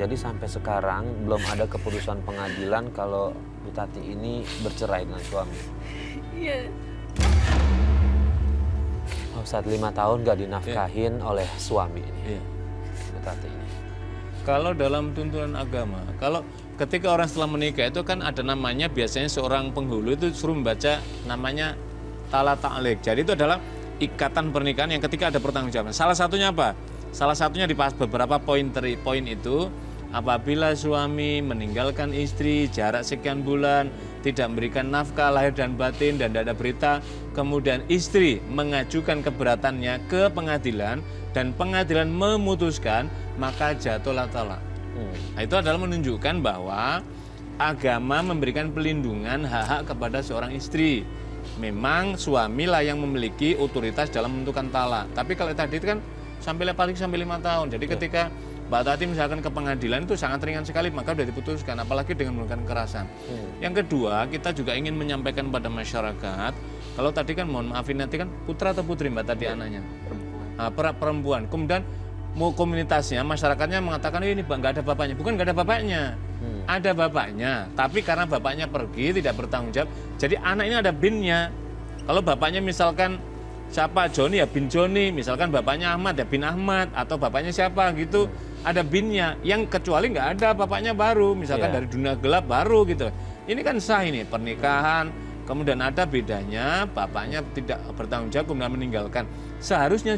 Jadi sampai sekarang belum ada keputusan pengadilan kalau Bu Tati ini bercerai dengan suami. Iya. Oh, saat 5 tahun gak dinafkahin oleh suami ini. Iya. Bu Tati ini. Kalau dalam tuntunan agama, kalau ketika orang setelah menikah itu kan ada namanya, biasanya seorang penghulu itu suruh membaca namanya tala ta'liq. Jadi itu adalah ikatan pernikahan yang ketika ada pertanggungjawaban. Salah satunya apa? Salah satunya di beberapa poin itu, apabila suami meninggalkan istri jarak sekian bulan, tidak memberikan nafkah lahir dan batin dan tidak ada berita, kemudian istri mengajukan keberatannya ke pengadilan dan pengadilan memutuskan, maka jatuhlah talak. Nah, itu adalah menunjukkan bahwa agama memberikan pelindungan hak-hak kepada seorang istri. Memang suamilah yang memiliki otoritas dalam menentukan talak. Tapi kalau tadi itu kan sampai 5 tahun. Jadi ketika Mbak Tati misalkan ke pengadilan itu sangat ringan sekali, maka sudah diputuskan, apalagi dengan menggunakan kekerasan. Yang kedua, kita juga ingin menyampaikan pada masyarakat, kalau tadi kan mohon maafin nanti kan putra atau putri Mbak Tati anaknya? Perempuan. Kemudian komunitasnya, masyarakatnya mengatakan ini nggak ada bapaknya. Bukan nggak ada bapaknya, ada bapaknya. Tapi karena bapaknya pergi tidak bertanggung jawab, jadi anak ini ada binnya. Kalau bapaknya misalkan siapa Joni ya bin Joni, misalkan bapaknya Ahmad ya bin Ahmad, atau bapaknya siapa gitu ada binnya. Yang kecuali nggak ada bapaknya baru, misalkan dari dunia gelap baru gitu. Ini kan sah ini pernikahan, kemudian ada bedanya bapaknya tidak bertanggung jawab kemudian meninggalkan. Seharusnya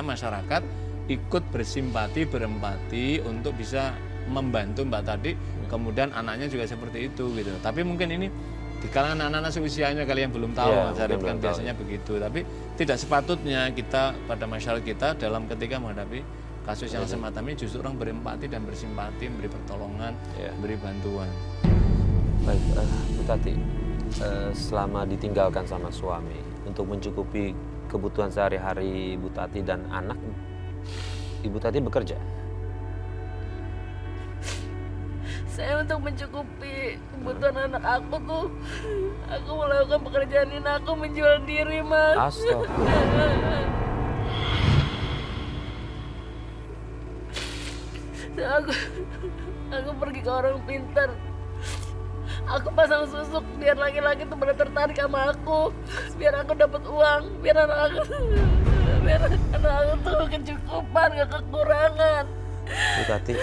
masyarakat ikut bersimpati, berempati untuk bisa membantu Mbak Tati, kemudian anaknya juga seperti itu gitu. Tapi mungkin ini di kalangan anak-anak seusianya kali yang belum tahu, Mas Arif kan biasanya begitu. Tapi tidak sepatutnya kita pada masyarakat kita dalam ketika menghadapi kasus yang semacam ini justru orang berempati dan bersimpati, memberi pertolongan, memberi bantuan. Baik, Bu Tati, selama ditinggalkan sama suami untuk mencukupi kebutuhan sehari-hari Bu Tati dan anak, Ibu Tati bekerja? Saya untuk mencukupi kebutuhan anak aku tuh, aku melakukan pekerjaan ini, aku menjual diri, Mas. Astagfirullah. Aku pergi ke orang pintar. Aku pasang susuk biar laki-laki tuh benar tertarik sama aku, biar aku dapat uang, biar anak aku tuh kecukupan, gak kekurangan. Bu Tati,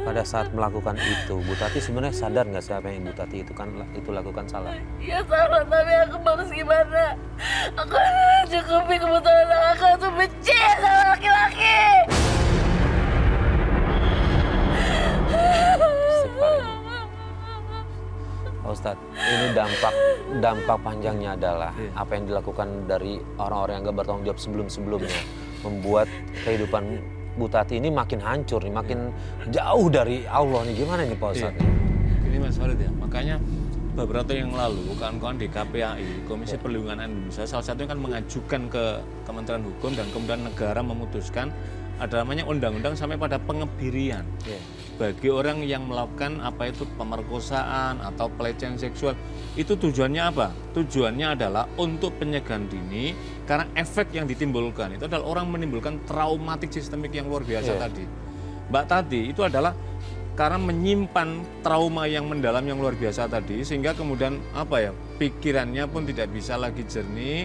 pada saat melakukan itu, Bu Tati sebenarnya sadar nggak siapa yang Bu Tati itu lakukan salah? Iya salah, tapi aku harus gimana? Aku harus cukupi kebutuhan anak aku tuh benci sama laki-laki. Pak Ustadz, ini dampak panjangnya adalah apa yang dilakukan dari orang-orang yang nggak bertanggung jawab sebelum-sebelumnya, membuat kehidupan Bu Tati ini makin hancur nih, makin jauh dari Allah nih. Gimana nih Pak Ustadz? Ini Mas Farid ya, makanya beberapa yang lalu kawan-kawan di KPAI, Komisi Perlindungan Anak Indonesia, salah satunya kan mengajukan ke Kementerian Hukum dan kemudian negara memutuskan ada namanya undang-undang sampai pada pengebirian. Bagi orang yang melakukan apa itu pemerkosaan atau pelecehan seksual, itu tujuannya apa? Tujuannya adalah untuk pencegahan dini, karena efek yang ditimbulkan itu adalah orang menimbulkan traumatik sistemik yang luar biasa tadi. Mbak Tati itu adalah karena menyimpan trauma yang mendalam yang luar biasa tadi, sehingga kemudian apa ya, pikirannya pun tidak bisa lagi jernih,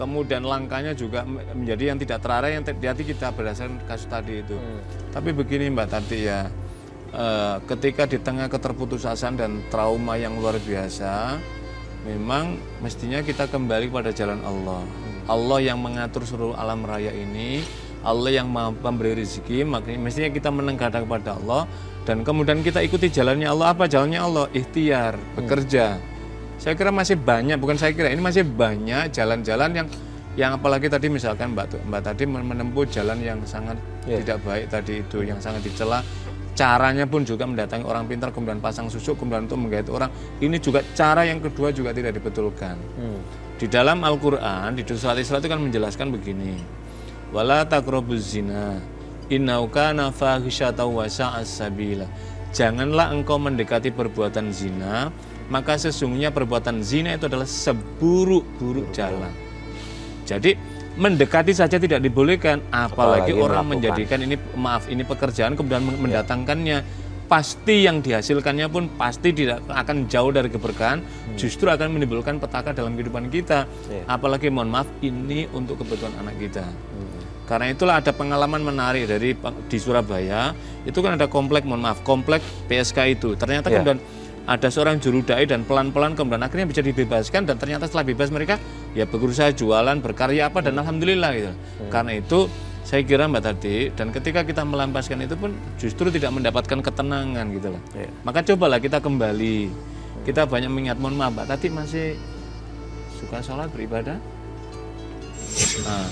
kemudian langkahnya juga menjadi yang tidak terarai, yang terjadi kita berdasarkan kasus tadi itu. Tapi begini Mbak Tati ya, ketika di tengah keterputusasaan dan trauma yang luar biasa, memang mestinya kita kembali kepada jalan Allah. Allah yang mengatur seluruh alam raya ini, Allah yang memberi rezeki, makanya mestinya kita menengadah kepada Allah dan kemudian kita ikuti jalannya Allah. Apa jalannya Allah? Ikhtiar, bekerja. Saya kira masih banyak, bukan saya kira, ini masih banyak jalan-jalan yang apalagi tadi misalkan Mbak tadi menempuh jalan yang sangat tidak baik tadi itu, yang sangat dicela. Caranya pun juga mendatangi orang pintar, kemudian pasang susuk, kemudian untuk menggait orang. Ini juga cara yang kedua juga tidak dibetulkan. Di dalam Al-Quran, di surat Isra itu kan menjelaskan begini. Wala taqrabuz zina innahu kana fahisyatan wa sa'a sabila. Janganlah engkau mendekati perbuatan zina, maka sesungguhnya perbuatan zina itu adalah seburuk-buruk jalan. Jadi mendekati saja tidak dibolehkan, apalagi orang melakukan. menjadikan ini pekerjaan kemudian mendatangkannya. Pasti yang dihasilkannya pun pasti tidak akan jauh dari keberkahan, justru akan menimbulkan petaka dalam kehidupan kita. Apalagi mohon maaf, ini untuk kebutuhan anak kita. Karena itulah ada pengalaman menarik di Surabaya, itu kan ada komplek, mohon maaf, komplek PSK itu. Ternyata kemudian ada seorang juru dai dan pelan-pelan kemudian akhirnya bisa dibebaskan, dan ternyata setelah bebas mereka ya berusaha jualan, berkarya apa, dan alhamdulillah gitu. Karena itu saya kira Mbak Tati, dan ketika kita melampaskan itu pun justru tidak mendapatkan ketenangan gitu loh. Maka cobalah kita kembali. Kita banyak mengingat, mohon maaf Mbak Tati masih suka sholat, beribadah. Nah,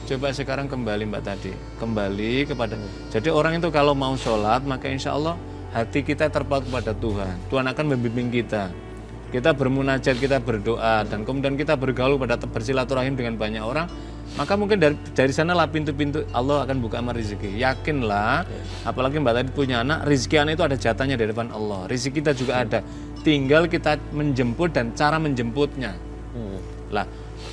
coba sekarang kembali Mbak Tati, kembali kepada. Jadi orang itu kalau mau sholat, maka insya Allah hati kita terpaut kepada Tuhan. Tuhan akan membimbing kita. Kita bermunajat, kita berdoa, dan kemudian kita bergaul bersilaturahim dengan banyak orang. Maka mungkin dari sanalah pintu-pintu Allah akan buka amal rezeki. Yakinlah, apalagi Mbak tadi punya anak, rezeki anak itu ada jatahnya di depan Allah. Rezeki kita juga ada. Tinggal kita menjemput dan cara menjemputnya. Lah,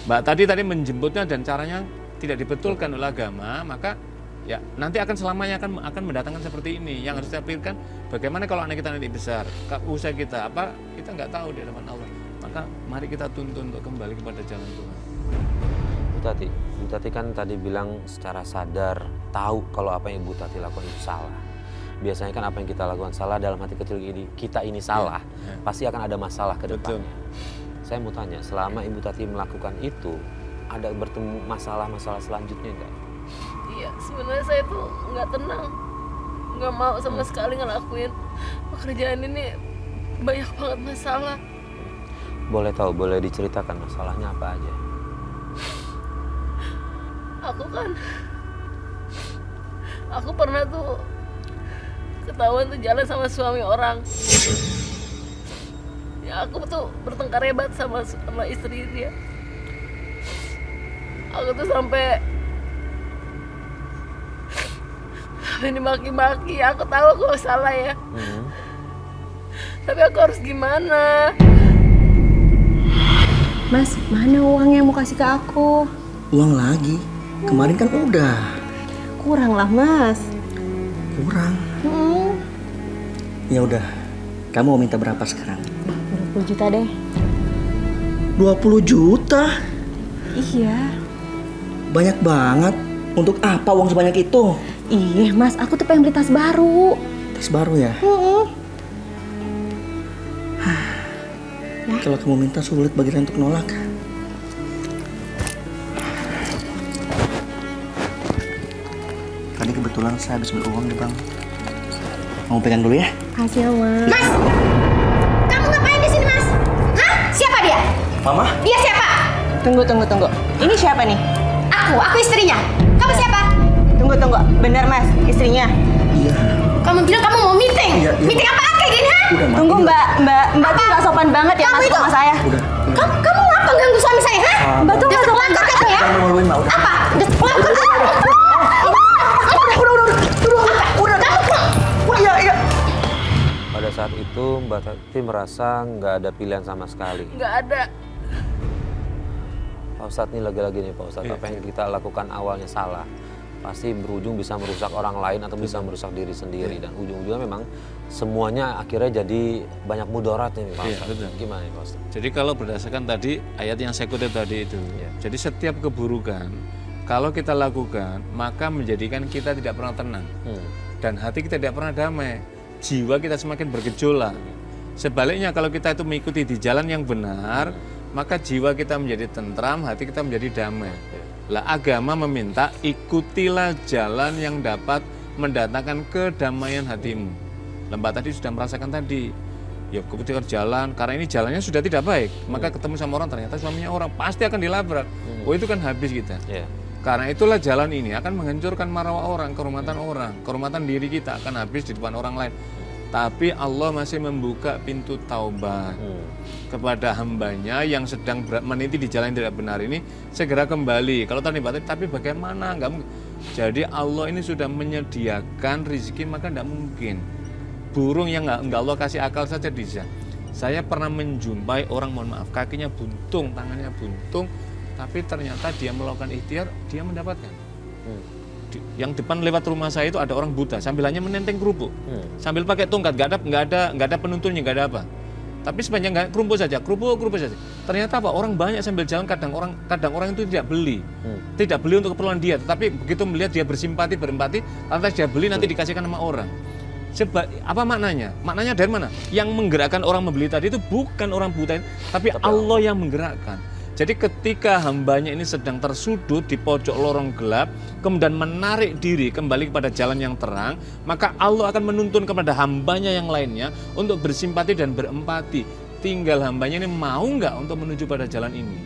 Mbak tadi menjemputnya dan caranya tidak dibetulkan oleh agama, maka ya nanti akan selamanya akan mendatangkan seperti ini. Yang harus kita pikirkan, bagaimana kalau anak kita nanti besar, usaha kita apa, kita nggak tahu di depan Allah. Maka mari kita tuntun untuk kembali kepada jalan Tuhan. Bu Tati kan tadi bilang secara sadar tahu kalau apa yang Bu Tati lakukan itu salah. Biasanya kan apa yang kita lakukan salah, dalam hati kecil kita ini salah, pasti akan ada masalah ke depannya. Saya mau tanya, selama Ibu Tati melakukan itu, ada bertemu masalah-masalah selanjutnya enggak? Iya, sebenarnya saya tuh nggak tenang, nggak mau sama sekali ngelakuin pekerjaan ini. Banyak banget masalah. Boleh tahu, boleh diceritakan masalahnya apa aja? Aku pernah tuh ketahuan tuh jalan sama suami orang. Ya aku tuh bertengkar hebat sama istri dia. Aku tuh sampai dimaki-maki. Aku tahu aku salah ya. Tapi aku harus gimana? Mas, mana uang yang mau kasih ke aku? Uang lagi? Kemarin kan udah. Kurang lah, Mas. Kurang? Ya udah, kamu mau minta berapa sekarang? 20 juta deh. 20 juta? Iya. Banyak banget. Untuk apa uang sebanyak itu? Iya, Mas, aku tuh pengen beli tas baru. Tas baru ya? Kalau kamu minta sulit bagi saya untuk nolak. Tadi kebetulan saya habis beli uang di bank. Kamu pegang dulu ya? Kasih ya, Mas. Mas! Kamu ngapain di sini, Mas? Hah? Siapa dia? Mama? Dia siapa? Tunggu. Ini siapa nih? Aku istrinya. Kamu siapa? Tunggu. Bener, Mas, istrinya. Iya. Kamu bilang kamu mau meeting. Iya. Meeting apaan kayak gini, ha? Udah, Ma. Tunggu, Ini- Mbak tuh gak sopan banget ya, Kamu Mas, itu? sama saya. Udah. Kamu ngapa ganggu suami saya, ha? Mbak tuh gak sopan Pelakor kamu ya? Jangan maluin, Ma. Udah. Apa? Pelakor kamu? Udah. Iya. Pada saat itu Mbak Tati merasa nggak ada pilihan sama sekali. Nggak ada. Pak Ustadz nih lagi-lagi nih Pak Ustadz, apa yang kita lakukan awalnya salah, pasti berujung bisa merusak orang lain atau bisa merusak diri sendiri, dan ujung-ujungnya memang semuanya akhirnya jadi banyak mudaratnya nih Pak Iya, Ustadz. betul. Gimana nih Pak Ustadz? Jadi kalau berdasarkan tadi ayat yang saya kutip tadi itu, jadi setiap keburukan kalau kita lakukan maka menjadikan kita tidak pernah tenang dan hati kita tidak pernah damai, jiwa kita semakin bergejolak. Sebaliknya kalau kita itu mengikuti di jalan yang benar, maka jiwa kita menjadi tentram, hati kita menjadi damai. Lah agama meminta ikutilah jalan yang dapat mendatangkan kedamaian hatimu. Lembah tadi sudah merasakan tadi. Ya ketika jalan, karena ini jalannya sudah tidak baik, maka ketemu sama orang ternyata suaminya orang, pasti akan dilabrak. Oh itu kan habis kita. Karena itulah jalan ini akan menghancurkan marwah orang, kehormatan diri kita akan habis di depan orang lain. Tapi Allah masih membuka pintu taubat kepada hambanya yang sedang meniti di jalan yang tidak benar ini, segera kembali. Kalau tadi tapi bagaimana? Enggak mungkin. Jadi Allah ini sudah menyediakan rezeki, maka tidak mungkin. Burung yang enggak Allah kasih akal saja bisa. Saya pernah menjumpai orang, mohon maaf, kakinya buntung, tangannya buntung, tapi ternyata dia melakukan ikhtiar, dia mendapatkan. Yang depan lewat rumah saya itu ada orang buta, sambil hanya menenteng kerupuk, sambil pakai tongkat, nggak ada penuntunnya, nggak ada apa. Tapi sepanjang nggak kerupuk saja. Ternyata apa? Orang banyak sambil jalan, kadang orang itu tidak beli untuk keperluan dia, tetapi begitu melihat dia berempati, lantas dia beli, nanti dikasihkan sama orang. Apa maknanya? Maknanya dari mana? Yang menggerakkan orang membeli tadi itu bukan orang buta, tapi Allah yang menggerakkan. Jadi ketika hambanya ini sedang tersudut di pojok lorong gelap, kemudian menarik diri kembali kepada jalan yang terang, maka Allah akan menuntun kepada hambanya yang lainnya untuk bersimpati dan berempati. Tinggal hambanya ini mau nggak untuk menuju pada jalan ini.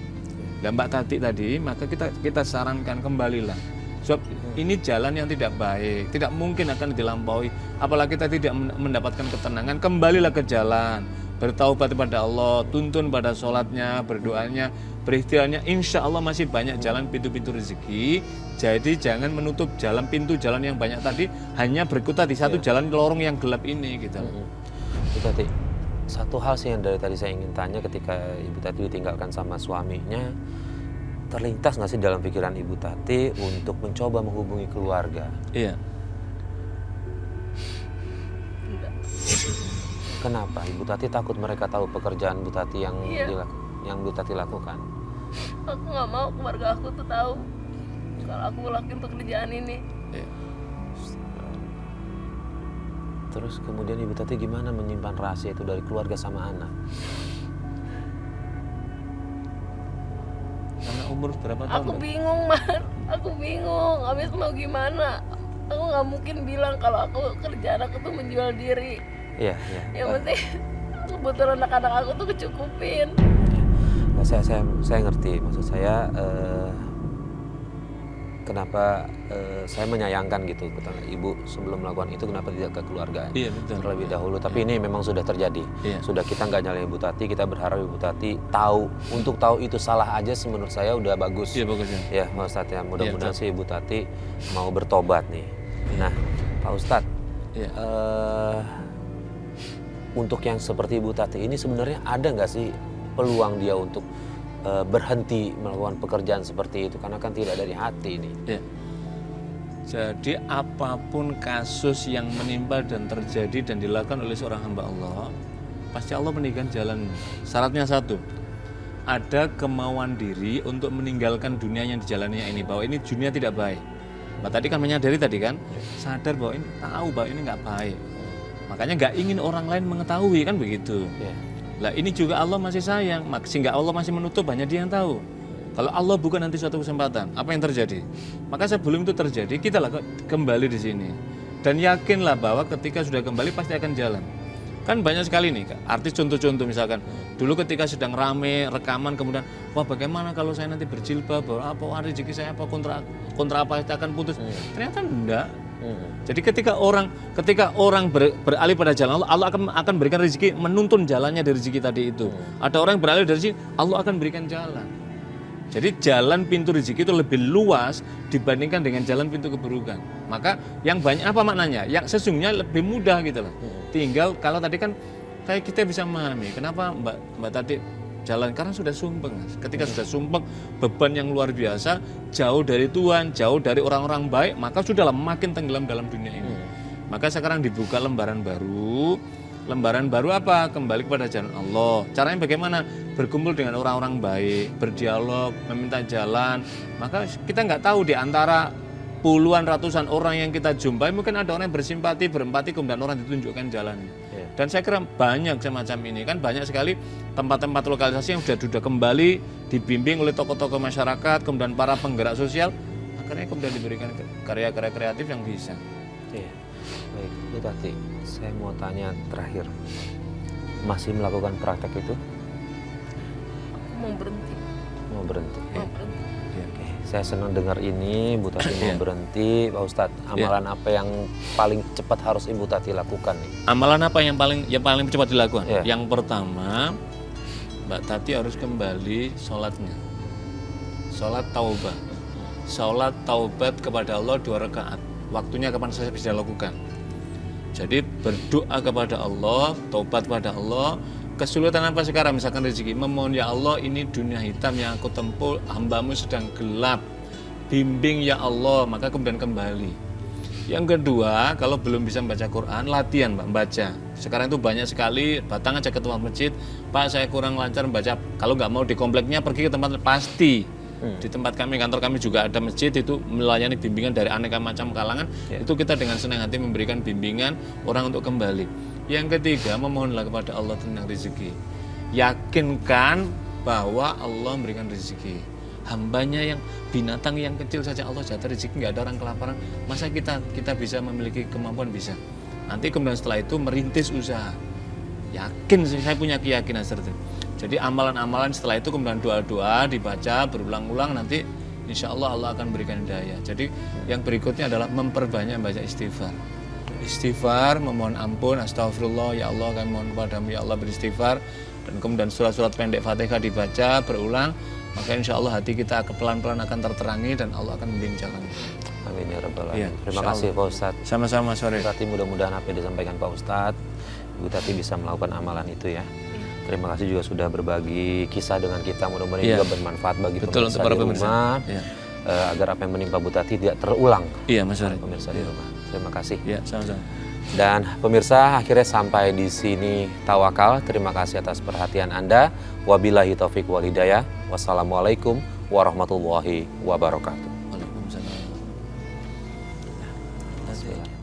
Dan Mbak Tati tadi, maka kita sarankan kembalilah. Sebab ini jalan yang tidak baik, tidak mungkin akan dilampaui. Apalagi kita tidak mendapatkan ketenangan, kembalilah ke jalan. Bertaubat kepada Allah, tuntun pada sholatnya, berdoanya, berikhtiarnya, insya Allah masih banyak jalan pintu-pintu rezeki. Jadi jangan menutup pintu jalan yang banyak tadi hanya berkutat di satu jalan lorong yang gelap ini gitu. Ibu Tati, satu hal sih yang dari tadi saya ingin tanya, ketika Ibu Tati ditinggalkan sama suaminya, terlintas nggak sih dalam pikiran Ibu Tati untuk mencoba menghubungi keluarga? Iya. Kenapa? Ibu Tati takut mereka tahu pekerjaan Bu Tati yang Bu Tati lakukan. Aku nggak mau keluarga aku tuh tahu kalau aku ngelakuin pekerjaan ini. Iya. Terus kemudian Ibu Tati gimana menyimpan rahasia itu dari keluarga sama anak? Karena umur berapa tahun? Aku bingung, Mas. Aku bingung. Habis mau gimana? Aku nggak mungkin bilang kalau aku kerjaan aku tuh menjual diri. Iya. Yang penting kebutuhan anak-anak aku tuh kecukupin. Nah, saya ngerti, maksud saya kenapa saya menyayangkan gitu Ibu sebelum melakukan itu, kenapa tidak ke keluarga terlebih dahulu. Tapi ini memang sudah terjadi. Sudah, kita nggak nyalain Ibu Tati, kita berharap Ibu Tati tahu. Untuk tahu itu salah aja menurut saya udah bagus. Iya, bagus ya. Ya Pak Ustadz, ya mudah-mudahan sih Ibu Tati mau bertobat nih. Nah Pak Ustadz, untuk yang seperti Ibu Tati ini sebenarnya ada nggak sih peluang dia untuk berhenti melakukan pekerjaan seperti itu, karena kan tidak dari hati ini. Ya. Jadi apapun kasus yang menimpa dan terjadi dan dilakukan oleh seorang hamba Allah, pasti Allah meninggalkan jalan. Syaratnya satu, ada kemauan diri untuk meninggalkan dunia yang dijalaninya ini, bahwa ini dunia tidak baik. Mbak tadi kan menyadari tadi kan, sadar bahwa ini, tahu bahwa ini nggak baik. Makanya nggak ingin orang lain mengetahui, kan begitu. Lah ini juga Allah masih sayang, sehingga Allah masih menutup, hanya Dia yang tahu. Kalau Allah buka nanti suatu kesempatan, apa yang terjadi? Maka sebelum itu terjadi, kita lah kembali di sini. Dan yakinlah bahwa ketika sudah kembali pasti akan jalan. Kan banyak sekali nih artis, contoh-contoh misalkan dulu ketika sedang rame rekaman, kemudian wah bagaimana kalau saya nanti berjilbab, apa rezeki saya apa, kontra apa akan putus. Ternyata enggak. Jadi ketika orang beralih pada jalan Allah, Allah akan berikan rezeki, menuntun jalannya dari rezeki tadi itu. Ada orang yang beralih dari sini, Allah akan berikan jalan. Jadi jalan pintu rezeki itu lebih luas dibandingkan dengan jalan pintu keburukan. Maka yang banyak apa maknanya? Yang sesungguhnya lebih mudah gitu loh. Tinggal kalau tadi kan kayak kita bisa memahami kenapa Mbak tadi jalan, karena sudah sumpeng. Ketika sudah sumpeng, beban yang luar biasa, jauh dari Tuhan, jauh dari orang-orang baik, maka sudahlah makin tenggelam dalam dunia ini. Maka sekarang dibuka lembaran baru. Lembaran baru apa? Kembali kepada jalan Allah. Caranya bagaimana? Berkumpul dengan orang-orang baik, berdialog, meminta jalan. Maka kita nggak tahu di antara puluhan ratusan orang yang kita jumpai, mungkin ada orang yang bersimpati, berempati, kemudian orang ditunjukkan jalannya. Dan saya kira banyak semacam ini, kan banyak sekali tempat-tempat lokalisasi yang sudah kembali dibimbing oleh tokoh-tokoh masyarakat, kemudian para penggerak sosial, akhirnya kemudian diberikan karya-karya kreatif yang bisa. Iya. Baik, Bu Tati, saya mau tanya terakhir, masih melakukan praktek itu? Aku mau berhenti. Mau berhenti? Mau berhenti. Oke, saya senang dengar ini, Bu Tati mau berhenti. Pak Ustadz, amalan apa yang paling cepat harus Ibu Tati lakukan nih? Amalan apa yang paling cepat dilakukan? Iya. Yang pertama, Mbak Tati harus kembali sholatnya. Sholat taubat. Sholat taubat kepada Allah 2 rakaat. Waktunya kapan saya bisa lakukan? Jadi berdoa kepada Allah, taubat kepada Allah, kesulitan apa sekarang misalkan rezeki, memohon ya Allah ini dunia hitam yang aku tempuh, hambamu sedang gelap, bimbing ya Allah, maka kemudian kembali. Yang kedua, kalau belum bisa membaca Quran, latihan Pak, baca. Sekarang itu banyak sekali, datang aja ke tempat masjid, Pak saya kurang lancar membaca, kalau nggak mau di kompleknya pergi ke tempat, pasti. Di tempat kami, kantor kami juga ada masjid, itu melayani bimbingan dari aneka macam kalangan, itu kita dengan senang hati memberikan bimbingan orang untuk kembali. Yang ketiga, memohonlah kepada Allah tentang rezeki. Yakinkan bahwa Allah memberikan rezeki. Hambanya yang binatang yang kecil saja Allah jatuh rezeki, nggak ada orang kelaparan, masa kita bisa memiliki kemampuan? Bisa. Nanti kemudian setelah itu merintis usaha, yakin, saya punya keyakinan seperti itu. Jadi amalan-amalan setelah itu kemudian doa-doa dibaca berulang-ulang, nanti insya Allah Allah akan berikan hidayah. Jadi yang berikutnya adalah memperbanyak baca istighfar. Istighfar, memohon ampun, astagfirullah, ya Allah kami mohon kepadamu, ya Allah beristighfar. Dan kemudian surat-surat pendek Fatihah dibaca berulang, maka insya Allah hati kita pelan-pelan akan terterangi dan Allah akan membimbing jalan. Amin ya rabbal Iya, alamin. Terima insya kasih Allah. Pak Ustadz. Sama-sama sore. Berarti mudah-mudahan apa yang disampaikan Pak Ustadz, Ibu Tati bisa melakukan amalan itu ya. Terima kasih juga sudah berbagi kisah dengan kita, mudah-mudahan Iya. juga bermanfaat bagi Betul, pemirsa untuk para di pemirsa. rumah, Iya. agar apa yang menimpa Bu Tati tidak terulang Iya Mas Sore. pemirsa di rumah. Terima kasih. Iya, sama-sama. Dan pemirsa, akhirnya sampai di sini Tawakal. Terima kasih atas perhatian Anda. Wabillahi taufik wal hidayah. Wassalamualaikum warahmatullahi wabarakatuh. Waalaikumsalam. Bismillah.